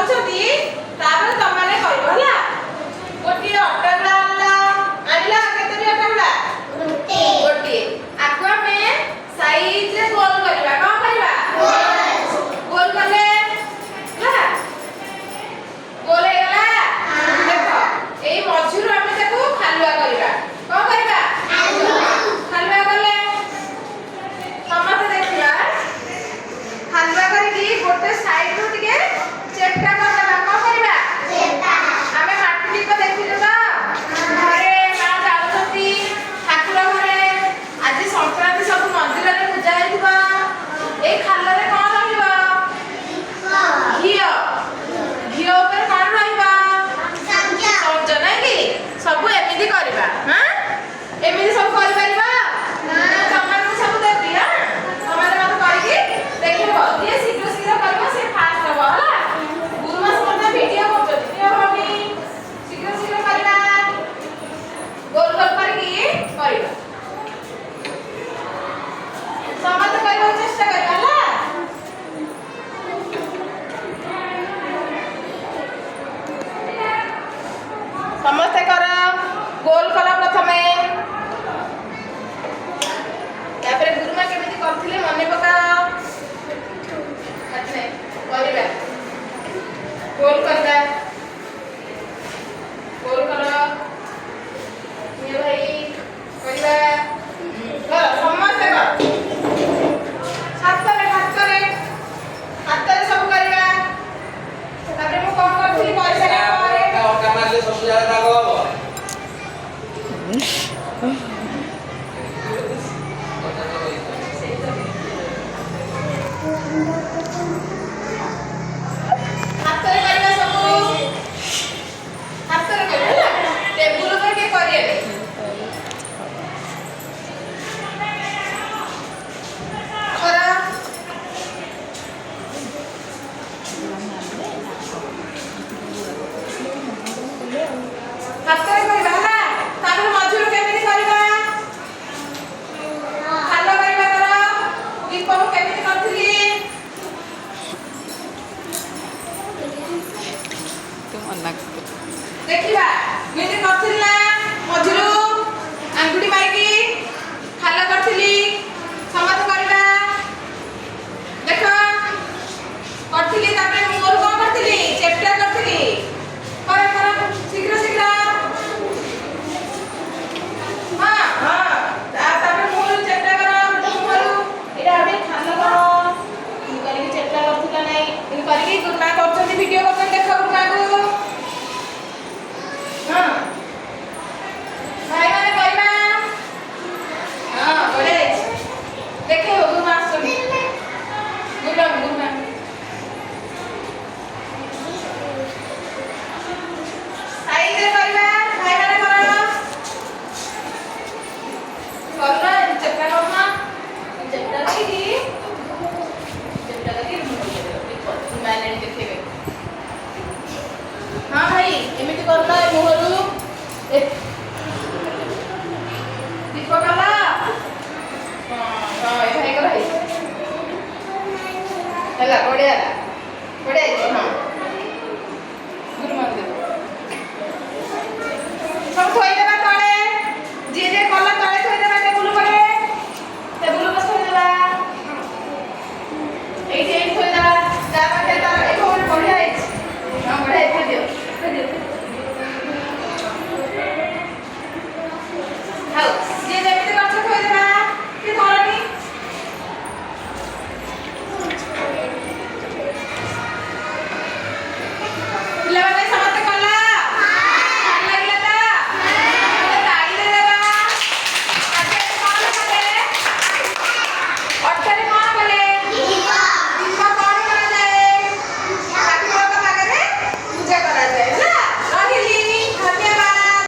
କରୁଛନ୍ତି ତାପରେ ତମାନେ କହିବ ହେଲା। ଗୋଟିଏ ଅଟାଗୁଳା ଆଣିଲା କେତେଟି ଅଟାଗୁଳା? ଗୋଟିଏ। ଆକୁ ଆମେ ସାଇଜରେ ଗୋଲ କରିବା। କଣ କରିବା? ଗୋଲ କଲେ ହେଲା ଗୋଲ ହେଇଗଲା। ଦେଖ ଏଇ ମଝିରୁ ଆମେ ତାକୁ ଖାଲୁଆ କରିବା। କଣ କରିବା? ଖାଲୁଆ କଲେ ସମସ୍ତେ ଦେଖିବା ଖାଲୁଆ କରିକି ଗୋଟେ ସାଇଡରୁ ଟିକେ ଚେପଟା କରିଦେବା। କଣ କରିବା? ଆମେ ମାଟି ଦୀପ ଦେଖିଲୁ ତ ଘରେ ମା ଯାଉଛନ୍ତି ଠାକୁର ଘରେ ଆଜି ସଂକ୍ରାନ୍ତି ସବୁ ମନ୍ଦିରରେ ପୂଜା ହେଇଥିବ। ଏଇ ଖାଲରେ କଣ ରହିବ? ଘିଅ। ଘିଅ ଉପରେ କଣ ରହିବ? ସଞ୍ଜ ନାଇଁ କି? ସବୁ ଏମିତି କରିବା। ଏମିତି ସବୁ କରିପାରିବା। ତମମାନଙ୍କୁ ସବୁ ଦେବି। ତମମାନେ ମତେ କରିକି ଦେଖିବ। ଯିଏ ଶୀଘ୍ର ଶୀଘ୍ର କରିବ ସେ ଫାଷ୍ଟ ହବ ହେଲା। ଗୁରୁମା ସମସ୍ତେ ଭିଡିଓ କରୁଛନ୍ତି। ଭିଡିଓ ହବନି। ଶୀଘ୍ର ଶୀଘ୍ର କରିବା। ଗୋଲ ଗୋଲ କରିକି କରିବା। ସମସ୍ତେ କରିବାକୁ ଚେଷ୍ଟା କରିବା ହେଲା। ସମସ୍ତେ କର। ଗୋଲ କର ପ୍ରଥମେ। ତାପରେ ଗୁରୁମା କେମିତି କରିଥିଲେ ମନେ ପକାଅ। କରିବା ଗୋଲ କରିବା। ଗୋଲ କର ଭାଇ କରିବା। ସମସ୍ତେ କର। ହାତରେ ହାତରେ ହାତରେ ସବୁ କରିବା। ତାପରେ ମୁଁ କଣ କରିଥିଲି କରିସାରିଲା ପରେ ଅଟା ମାରିଲେ ସବୁ ଜାଗା ଦାଗ ହବ। ହାତରେ କରିବା ସବୁ। ହାତରେ କରିବା ହେଲା। ଟେବୁଲ ଉପରେ କିଏ କରିବେ? କର। ହାତରେ କରିବା ହେଲା। ତାପରେ ମଝିରୁ କେମିତି କରିବା? ଖାଲ କରିବା କର। ଦୀପ ମୁଁ କେମିତି କରିଥିଲି? ଦେଖିବା ଏମିତି କରିଥିଲି ନା? ମଝିରୁ ଆଙ୍ଗୁଠି ମାରିକି ଖାଲ କରିଥିଲି। ସମସ୍ତେ କରିବା। ଦେଖ କରିଥିଲି। ତାପରେ ମୋର କଣ କରିଥିଲି? ଚେପ୍ଟା କରିଥିଲି। କର କର ଶୀଘ୍ର ଶୀଘ୍ର। ତାପରେ ମୁହଁରୁ ଚେପ୍ଟା କର। ମୁହଁରୁ ଏଇଟା ଏବେ ଖାଲ କର। କରିକି ଚେପ୍ଟା କରୁଥିଲା ନାଇଁ କରିକି ଗୁରୁମା କରୁଛନ୍ତି ଭିଡିଓ କରୁଛନ୍ତି। ଦେଖ ଗୁରୁମାକୁ। ଭାଇମାନେ କରିବା। ବଢିଆ ହେଇଛି। ଦେଖେଇବ ଗୁରୁମା ଆସୁଛନ୍ତି। ଗୁରୁମା ସାଇଜରେ କରିବା। ଭାଇମାନେ କର। କରୁନା ଚେପ୍ଟା କରୁନା। ଚେପ୍ଟା କରିକି ଦେଖେଇବେ। ହଁ ଭାଇ ଏମିତି କରୁନ। ମୁହଁରୁ ଦୀପ କଲ। ହଁ ଏଇଟା ହେଇଗଲା। ହେଲା ବଢିଆ ହେଲା।